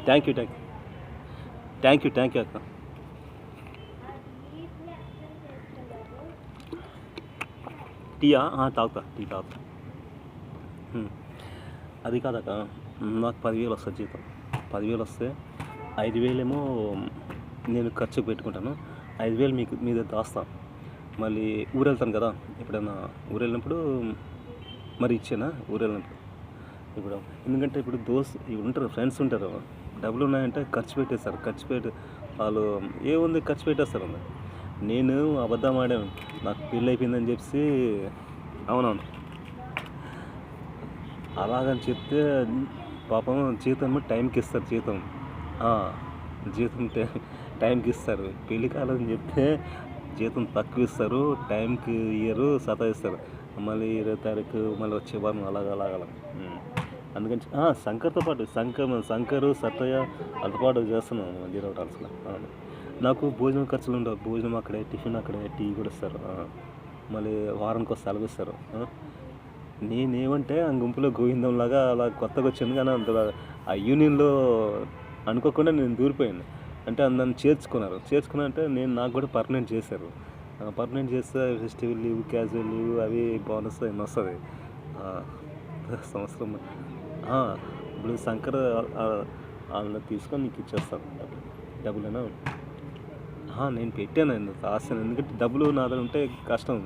Thank you thank you thank you అక్క. టీయా తాగుతా, టీ తాగుతా. అది కాదక్క, నాకు 10,000 వస్తుంది జీతం. 10,000 వస్తే 5,000 ఏమో నేను ఖర్చుకు పెట్టుకుంటాను, 5,000 మీ దగ్గర దాస్తాను. మళ్ళీ ఊరు వెళ్తాను కదా, ఎప్పుడైనా ఊరు వెళ్ళినప్పుడు మరి ఇచ్చానా, ఊరు వెళ్ళినప్పుడు ఇప్పుడు. ఎందుకంటే ఇప్పుడు ఇప్పుడు ఉంటారు, ఫ్రెండ్స్ ఉంటారు, డబ్బులు ఉన్నాయంటే ఖర్చు పెట్టేస్తారు. వాళ్ళు ఏముంది ఖర్చు పెట్టేస్తారు. నేను అబద్ధం ఆడాను, నాకు పెళ్ళి అయిపోయిందని చెప్పి. అవునవును, అలాగని చెప్తే పాపం జీతం టైంకి ఇస్తారు. జీతం టైంకి ఇస్తారు. పెళ్ళి కాలేదని చెప్తే జీతం తక్కువ ఇస్తారు, టైంకి ఇయ్యరు, సతాయిస్తారు. మళ్ళీ 20వ తారీఖు మళ్ళీ వచ్చే వారం అలాగ. అందుకని శంకర్తో పాటు శంకరు సత్తయ్య వాళ్ళతో పాటు చేస్తున్నాను జీరో టాల్స్లో. నాకు భోజనం ఖర్చులు ఉండవు, భోజనం అక్కడే, టిఫిన్ అక్కడే, టీ కూడా ఇస్తారు. మళ్ళీ వారానికి ఒక సెలవు ఇస్తారు. నేనేమంటే ఆ గుంపులో గోవిందంలాగా అలా కొత్తగా వచ్చాను, కానీ అంత ఆ యూనియన్లో అనుకోకుండా నేను దూరిపోయాను. అంటే నన్ను చేర్చుకున్నారంటే నాకు కూడా పర్మనెంట్ చేశారు. పర్మనెంట్ చేస్తే ఫెస్టివల్ లీవ్, క్యాజువల్ లీవ్ అవి బోనస్ ఏమి వస్తుంది సంవత్సరం. ఇప్పుడు శంకర్ వాళ్ళని తీసుకొని నీకు ఇచ్చేస్తాను డబ్బులేనా. నేను పెట్టాను రాశాను, ఎందుకంటే డబ్బులు నా దగ్గర ఉంటే కష్టం,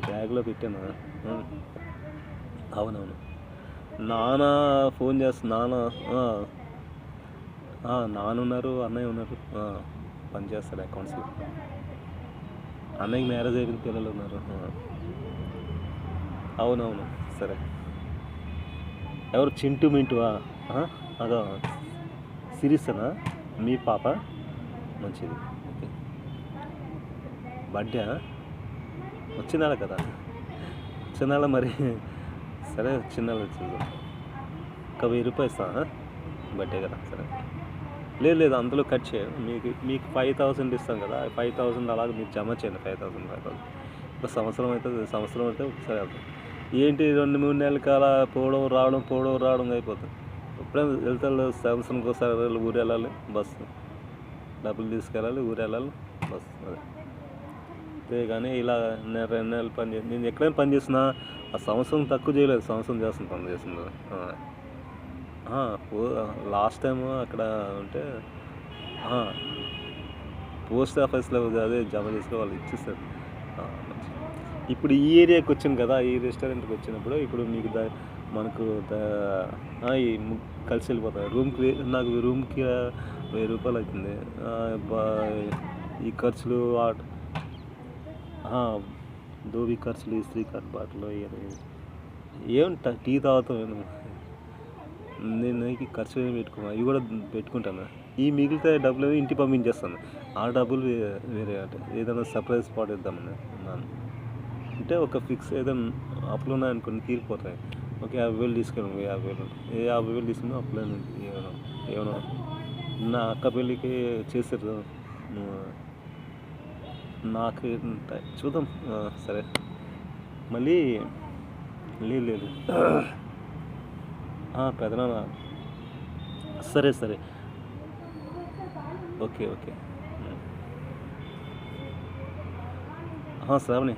బ్యాగ్లో పెట్టాను. అవునవును, నాన్న ఫోన్ చేస్తాను. నాన్న ఉన్నారు, అన్నయ్య ఉన్నారు, పనిచేస్తారు అకౌంట్స్లో. అన్నయ్యకి మ్యారేజ్ అయిపోయిన పిల్లలు ఉన్నారు. అవునవును, సరే. ఎవరు చింటూ మింటువా? అదో సిరీస్నా మీ పాప? మంచిది. ఓకే, బర్త్డే వచ్చే నెల కదా, వచ్చే నెల మరి. సరే వచ్చే నెల వచ్చింది, ఒక 1,000 రూపాయలు ఇస్తాను, బర్త్డే కదా. సరే, లేదు అందులో కట్ చేయండి. మీకు 5,000 ఇస్తాం కదా, 5,000 అలాగే మీరు జమ చేయండి. 5,000 ఒక సంవత్సరం అయితే ఒకసారి వెళ్తాం. ఏంటి 2-3 నెలలకి అలా పోవడం రావడం అయిపోతుంది. ఎప్పుడైనా వెళ్తాను, సంవత్సరానికి ఒకసారి ఊరు వెళ్ళాలి, బస్సు డబ్బులు తీసుకెళ్ళాలి, ఊరు వెళ్ళాలి, బస్సు. అంతే కానీ ఇలా 2 నెలలు నేను ఎక్కడైనా పని చేసినా ఆ సంవత్సరం తక్కువ చేయలేదు, సంవత్సరం పని చేస్తుంది. లాస్ట్ టైం అక్కడ ఉంటే పోస్ట్ ఆఫీస్లో అదే జమ చేసుకుని వాళ్ళు ఇచ్చేస్తారు. ఇప్పుడు ఈ ఏరియాకి వచ్చాను కదా, ఈ రెస్టారెంట్కి వచ్చినప్పుడు ఇప్పుడు మీకు మనకు కలిసి వెళ్ళిపోతాయి. నాకు రూమ్కి 1,000 రూపాయలు అవుతుంది. ఈ ఖర్చులు, దోబీ ఖర్చులు, ఇస్త్రీ ఖర్చు, బాటలు ఏమంటా టీ తాగుతాను నేను. ఖర్చు ఇవి కూడా పెట్టుకుంటాను. ఈ మిగిలితే డబ్బులు ఇంటికి పంపించేస్తాను. ఆ డబ్బులు వేరే అంటే ఏదైనా సర్ప్రైజ్ స్పాట్ ఇద్దామని ఉన్నాను. అంటే ఒక ఫిక్స్ ఏదైనా అప్పులు ఉన్నాయనుకోండి, తీరిపోతాయి. ఓకే, 50,000 తీసుకెళ్ళాను, 50,000 తీసుకుని అప్పులు ఏమైనా నా అక్క పెళ్ళికి చేశారు, నాకు చూద్దాం. సరే, మళ్ళీ లేదు పెదనాన్న. సరే ఓకే. శ్రావణి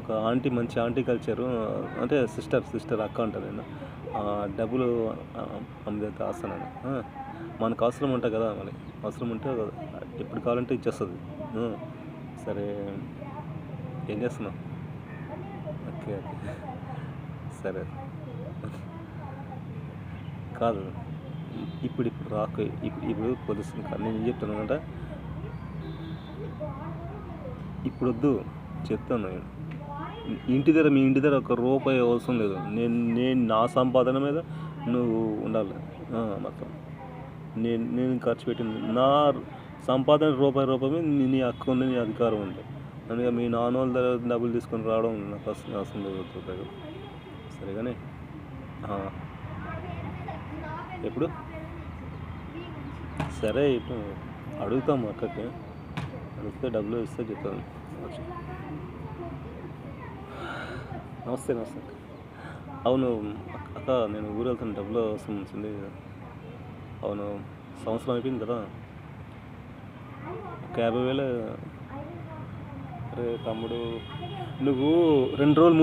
ఒక ఆంటీ, మంచి ఆంటీ కలిచారు, అంటే సిస్టర్ అక్క అంటారు. నేను డబ్బులు ఆమె దగ్గర దాస్తాను. మనకు అవసరం ఉంటాయి కదా, మళ్ళీ అవసరం ఉంటే ఎప్పుడు కావాలంటే ఇచ్చేస్తుంది. సరే, ఏం చేస్తున్నావు? ఓకే, సరే. కాదు, ఇప్పుడు రాకు, ఇప్పుడు పొలుస్తుంది కాదు. నేను ఏం చెప్తాను అంటే, ఇప్పుడు వద్దు చెప్తాను. మీ ఇంటి దగ్గర ఒక రూపాయి అవసరం లేదు. నేను నా సంపాదన మీద నువ్వు ఉండాలి మొత్తం. నేను ఖర్చు పెట్టింది నా సంపాదన రూపాయి మీద నీ హక్కు ఉంది, నీ అధికారం ఉంది. అందుకే మీ నాన్న వాళ్ళ దగ్గర డబ్బులు తీసుకొని రావడం నాకు అవసరం లేదు. సరేగానే ఎప్పుడు? సరే, ఇప్పుడు అడుగుతాం అక్కకి, అడిగితే డబ్బులు ఇస్తే చెప్తాను. నమస్తే. అవును అక్క, నేను ఊరు వెళ్తాను, డబ్బులు అవసరం వచ్చింది. అవును, సంవత్సరం అయిపోయింది కదా. ఒక 50,000. అరే తమ్ముడు, నువ్వు 2 రోజులు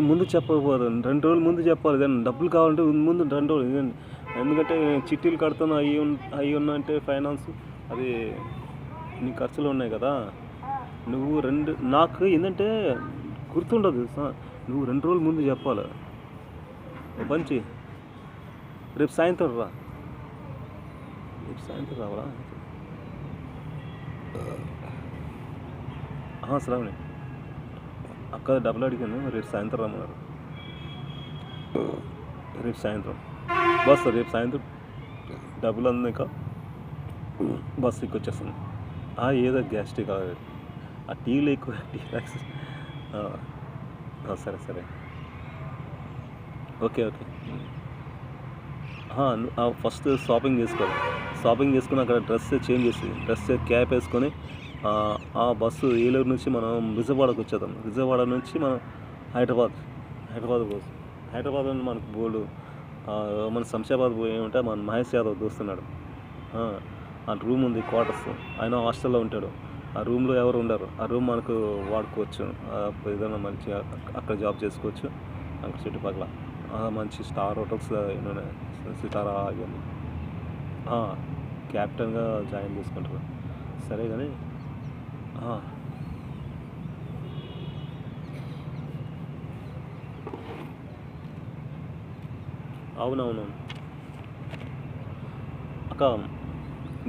ముందు చెప్పకపోదు, 2 రోజులు ముందు చెప్పాలి. దాన్ని డబ్బులు కావాలంటే ముందు 2 రోజులు ఇదండి. ఎందుకంటే చిట్టీలు కడతాను, అవి ఉన్నాయంటే ఫైనాన్స్, అది నీ ఖర్చులు ఉన్నాయి కదా. నువ్వు నాకు ఏంటంటే గుర్తుండదు. నువ్వు 2 రోజులు ముందు చెప్పాలి. మంచి రేపు సాయంత్రం రా. రేపు సాయంత్రం రావాలా? శ్రావణి అక్క డబ్బులు అడిగాను, రేపు సాయంత్రం రమ్మన్నారు. రేపు సాయంత్రం బస్, రేపు సాయంత్రం డబ్బులు అందాక బస్సు ఎక్కి వచ్చేస్తాను. ఏదో గ్యాస్ట్రిక్ కాదు, ఆ టీలు ఎక్కువ, టీ రిలాక్స్. సరే సరే, ఓకే ఓకే. ఫస్ట్ షాపింగ్ చేసుకోవాలి. షాపింగ్ చేసుకుని అక్కడ డ్రెస్ చేంజ్ చేసి క్యాప్ వేసుకొని ఆ బస్సు ఏలూరు నుంచి మనం విజయవాడకు వచ్చేద్దాం. విజయవాడ నుంచి మనం హైదరాబాద్ కోసం. హైదరాబాద్ అని మనకు బోర్డు, మన శంషాబాద్ పోయి ఉంటే మన మహేష్ యాదవ్ దోస్తున్నాడు. ఆ రూమ్ ఉంది, క్వార్టర్స్. ఆయన హాస్టల్లో ఉంటాడు. ఆ రూమ్లో ఎవరు ఉండరు. ఆ రూమ్ మనకు వాడుకోవచ్చు, ఏదైనా మంచిగా అక్కడ జాబ్ చేసుకోవచ్చు. అక్కడ చుట్టుపక్కల మంచి స్టార్ హోటల్స్ సితారా ఇవన్నీ. క్యాప్టెన్గా జాయిన్ చేసుకుంటారు. సరే కానీ అవునవును అక్క,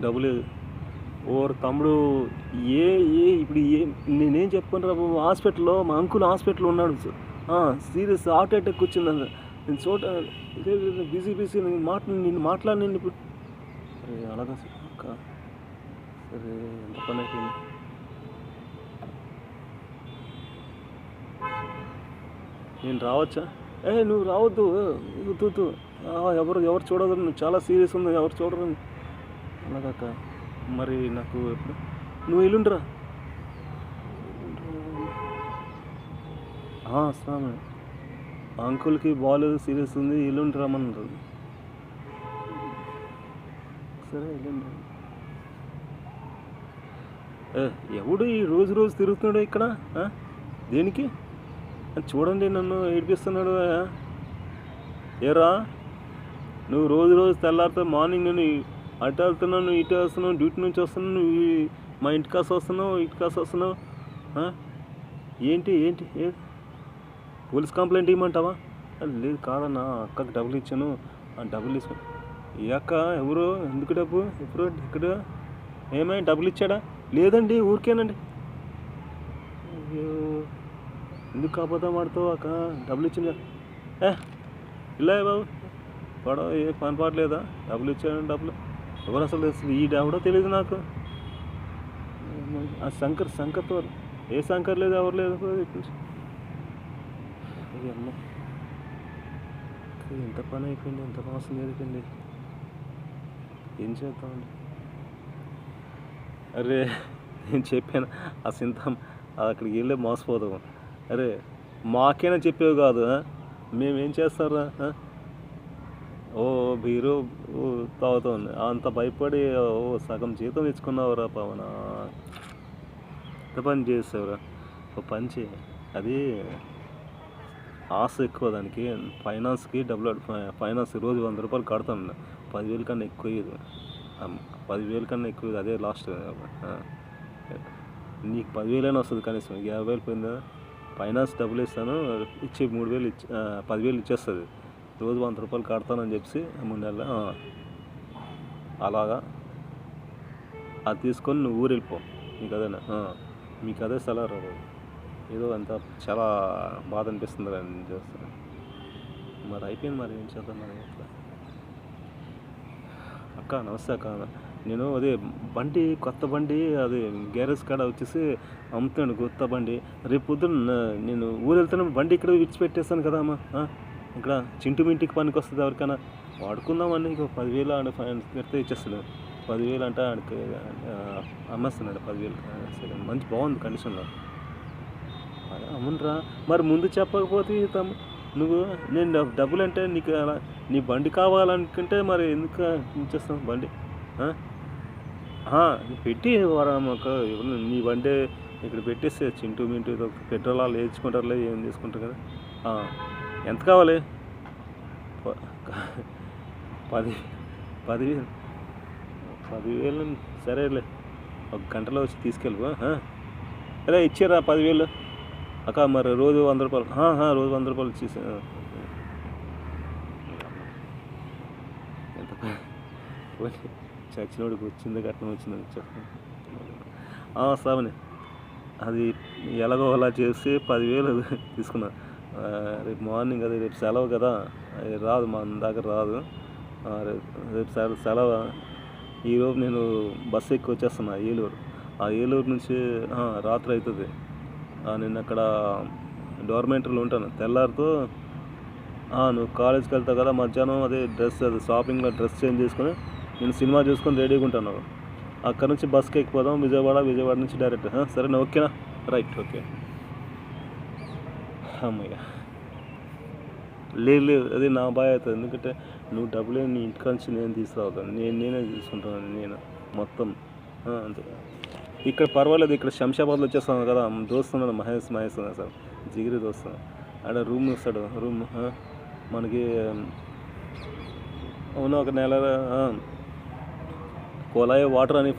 డబ్బులు తమ్ముడు. ఇప్పుడు నేనేం చెప్పను రా బాబు. హాస్పిటల్లో మా అంకుల్ హాస్పిటల్లో ఉన్నాడు. సీరియస్ హార్ట్ అటాక్ వచ్చింది. నేను బిజీ నిన్ను మాట్లాడి ఇప్పుడు. సరే అలాగా అక్క, సరే ఎంత పని అయిపోయింది. నేను రావచ్చా? నువ్వు రావద్దు. ఎవరు చూడదు, నువ్వు చాలా సీరియస్ ఉంది, ఎవరు చూడరు. అలాగక్క, మరి నాకు ఎప్పుడు నువ్వు ఎల్లుండిరా. స్వామి, అంకుల్కి బాగాలేదు, సీరియస్ ఉంది, ఎల్లుండి రమ్మన్నారు. సరే ఎల్లుండి. ఎవడు ఈ రోజు తిరుగుతున్నాడు ఇక్కడ? దేనికి? చూడండి, నన్ను ఏడిపిస్తున్నాడు. ఏరా, నువ్వు రోజు తెల్లారితే మార్నింగ్ నేను అటు వెళ్తున్నాను, ఇటు వస్తున్నావు, డ్యూటీ నుంచి వస్తున్నాను, నువ్వు మా ఇంటి కాసు వస్తున్నావు. ఏంటి పోలీస్ కంప్లైంట్ ఇవ్వమంటావా? లేదు కాదన్నా, అక్కకి డబ్బులు ఇచ్చాను, ఆ డబ్బులు తీసుకుని. ఏ అక్క? ఎవరు? ఎందుకు డబ్బు? ఎప్పుడు? ఇక్కడ ఏమై డబ్బులు ఇచ్చాడా? లేదండి, ఊరికేనండి. అయ్యో, ఎందుకు కాకపోతే మాడుతావు అక్క? డబ్బులు ఇచ్చింది కదా. ఇలా బాబు పడవ, ఏ పని పాటలేదా? డబ్బులు ఇచ్చాడు. డబ్బులు ఎవరు అసలు ఈ ఎవడో తెలియదు నాకు. ఆ శంకర్తో ఏ శంకర్ లేదు, ఎవరు లేదు. అమ్మ, ఎంత పని అయిపోయింది, ఎంత మోసం జరిగింది. ఏం చేద్దామండి? అరే నేను చెప్పాను, ఆ సింతం అక్కడికి వెళ్ళి మోసపోదాము. అరే మాకైనా చెప్పేవి కాదు, మేమేం చేస్తారా? బీరు తాగుతుంది, అంత భయపడి సగం జీతం తెచ్చుకున్నావురా పవన. ఎంత పని చేసావురా? ఒక పని చేయి, అది ఆశ ఎక్కువ దానికి. ఫైనాన్స్కి డబ్బులు, ఫైనాన్స్ రోజు 100 రూపాయలు కడతాను. 10,000 కన్నా ఎక్కువ ఇది, 10,000 కన్నా ఎక్కువ ఇది. అదే లాస్ట్. నీకు 10,000 అయినా వస్తుంది కనీసం. 50,000 పోయిందా? ఫైనాన్స్ డబ్బులు ఇస్తాను, ఇచ్చి 3,000 10,000 ఇచ్చేస్తుంది. రోజు 100 రూపాయలు కడతానని చెప్పి 3 నెలలు అలాగా. అది తీసుకొని నువ్వు ఊరు వెళ్ళిపో. మీకు అదే సలహా రాదు. ఏదో అంత చాలా బాధ అనిపిస్తుంది కదా నేను చేస్తాను. మరి అయిపోయింది, మరి ఏం చేద్దాం మరి ఇట్లా. అక్క నమస్తే అక్క, నేను అదే బండి, కొత్త బండి, అది గ్యారేజ్ కాడ వచ్చేసి అమ్ముతాను కొత్త బండి. రేపు పొద్దున్న నేను ఊరు వెళ్తాను, బండి ఇక్కడ విడిచిపెట్టేస్తాను కదా అమ్మ. ఇక్కడ చింటిమింటికి పనికి వస్తుంది, ఎవరికైనా వాడుకుందామని. ఇక 10,000 500 పెడితే ఇచ్చేస్తాడు. 10,000 అంటే ఆడికి అమ్మేస్తున్నాడు 10,000. సరే, మంచి బాగుంది కండిషన్లో. అదే అమ్మునరా. మరి ముందు చెప్పకపోతే నువ్వు నేను డబ్బులు అంటే నీకు అలా నీ బండి కావాలనుకుంటే మరి ఎందుకు ఇచ్చేస్తాం బండి? పెట్టి నీ బండి ఇక్కడ పెట్టేస్తే చింటూ మింటూ పెట్రోల్ వాళ్ళు వేయించుకుంటారులే, ఏం తీసుకుంటారు కదా. ఎంత కావాలి? 10,000 10,000 సరేలే, ఒక గంటలో వచ్చి తీసుకెళ్ళిపో. అరే ఇచ్చారా 10,000 అక్క? మరి రోజు 100 రూపాయలు. రోజు 100 రూపాయలు ఇచ్చేసి ఎంత చచ్చినోడికి వచ్చింది కట్నం వచ్చిందని చెప్పండి. శ్రావణి, అది ఎలాగో అలా చేసి 10,000 తీసుకున్నా. రేపు మార్నింగ్, అది రేపు సెలవు కదా, అది రాదు, మన దగ్గర రాదు. రేపు సెలవు. ఈరోజు నేను బస్సు ఎక్కి వచ్చేస్తున్నా ఏలూరు. ఏలూరు నుంచి రాత్రి అవుతుంది. నేను అక్కడ డోర్మెంటరీలో ఉంటాను. తెల్లారితో నువ్వు కాలేజ్కి వెళ్తావు కదా, మధ్యాహ్నం అది షాపింగ్లో డ్రెస్ చేంజ్ చేసుకొని నేను సినిమా చూసుకొని రెడీగా ఉంటాను. అక్కడ నుంచి బస్కి ఎక్కిపోదాం విజయవాడ నుంచి డైరెక్ట్. సరేనా? ఓకేనా? Right, okay. అమ్మయ్య, లేదు అది నా బాయ్ అవుతుంది. ఎందుకంటే నువ్వు డబ్బులే నీ ఇంటికి నుంచి నేను తీసుకురావుతాను, నేనే తీసుకుంటాను నేను మొత్తం. అంతే. ఇక్కడ పర్వాలేదు, ఇక్కడ శంషాబాద్లో వచ్చేస్తాను కదా, దోస్తున్నాడు మహేష్ సార్, జిగిరి దోస్తాను. ఆడ రూమ్ ఇస్తాడు. రూమ్ మనకి అవును, ఒక నెల కొలాయి వాటర్ అని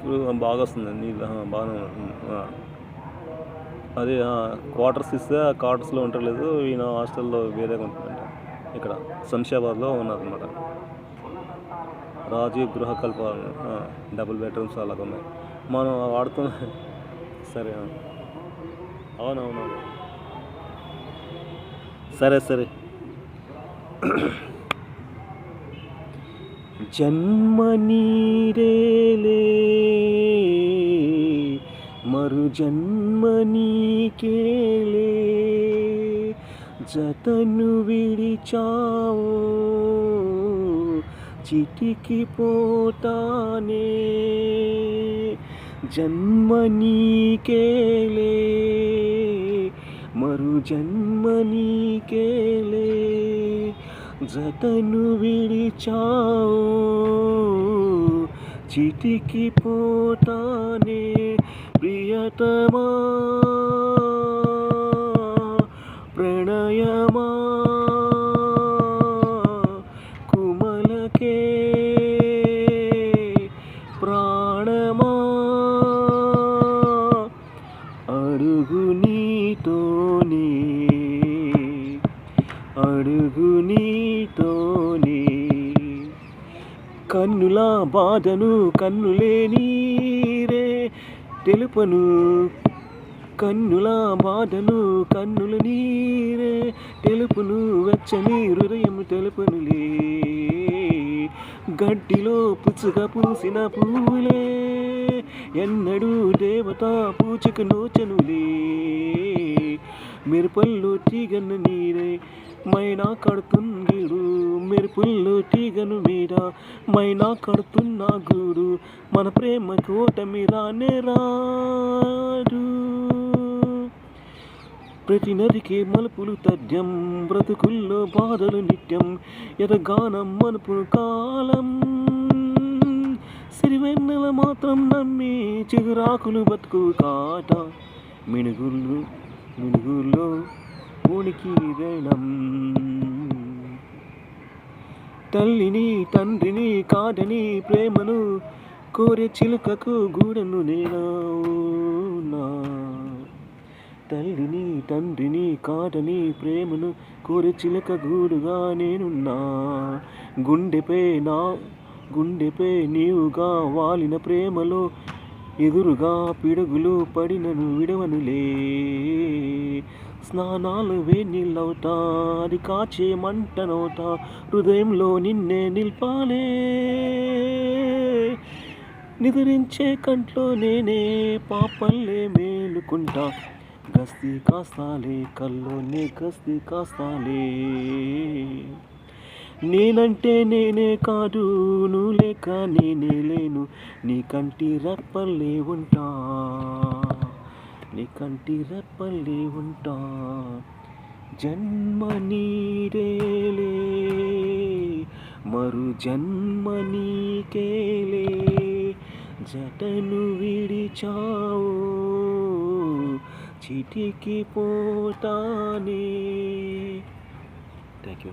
బాగా వస్తుంది నీళ్ళు, బాగా. అదే క్వార్టర్స్ ఇస్తే ఆ క్వార్టర్స్లో ఉండలేదు, ఈయన హాస్టల్లో వేరేగా ఉంటుందంట. ఇక్కడ శంషాబాద్లో ఉన్నదన్నమాట. రాజీవ్ గృహకల్ప, డబుల్ బెడ్రూమ్స్ అలాగ ఉన్నాయి. మనం వాడుతున్న. సరే, అవునవును, సరే. జన్మ నీరేలే మరు జన్మ నీకేలే, జతను విడిచావో చిటికి పోతానే, జన్మ నీకేలే మరు జన్మ నీకేలే, జతను విడిచావో చిటికి పోతానే, ప్రియతమా ప్రణయమా కుమలకే ప్రాణమా, అడుగు నీతోనే కన్నుల బాధను కన్నులే నీరే తెలుపను, కన్నుల బాధను కన్నుల నీరే తెలుపును, వెచ్చని హృదయం తెలుపనులే, గడ్డిలో పుచ్చుగా పూసిన పూలే ఎన్నడూ దేవత పూజకు నోచనులే, మెరుపల్లో తీగను నీరే మైనా కడుతున్నీడు, మెరుపుల్లో తీగను మీద మైనా కడుతున్న గూడు, మన ప్రేమ కోటమి రానే రాడు, ప్రతి నదికి మలుపులు తథ్యం, బ్రతుకుల్లో బాధలు నిత్యం, ఎదగానం మనుపు కాలం, సిరివెన్నెల మాత్రం నమ్మి చిగురాకులు బతుకు కాట, మినుగుల్లో ఉనికి రేణం, తల్లిని తండ్రిని కాదని ప్రేమను కోరే చిలుకకు గూడను నేనా, తల్లిని తండ్రిని కాదని ప్రేమను కోరే చిలుక గూడుగా నేనున్నా, గుండెపై నీవుగా వాలిన ప్రేమలో ఎదురుగా పిడుగులు పడినను విడవనులే, స్నానాలు వేణీళ్ళవుతా అది కాచే మంటనవుతా, హృదయంలో నిన్నే నిల్పాలే, నిద్రించే కంట్లో నేనే పాపల్లే మేలుకుంటా, గస్తీ కాస్తాలే కల్లోనే గస్తీ కాస్తాలే, నేనంటే నేనే కాదు నువ్వు లేక నేనే లేను, నీ కంటి రెప్పల్లే ఉంటా, నీ కంటి రెప్పల్లే ఉంటా, జన్మ నీరేలే మరు జన్మ నీకేలే జటను విడిచావు చిటికి పోతానే. Thank you.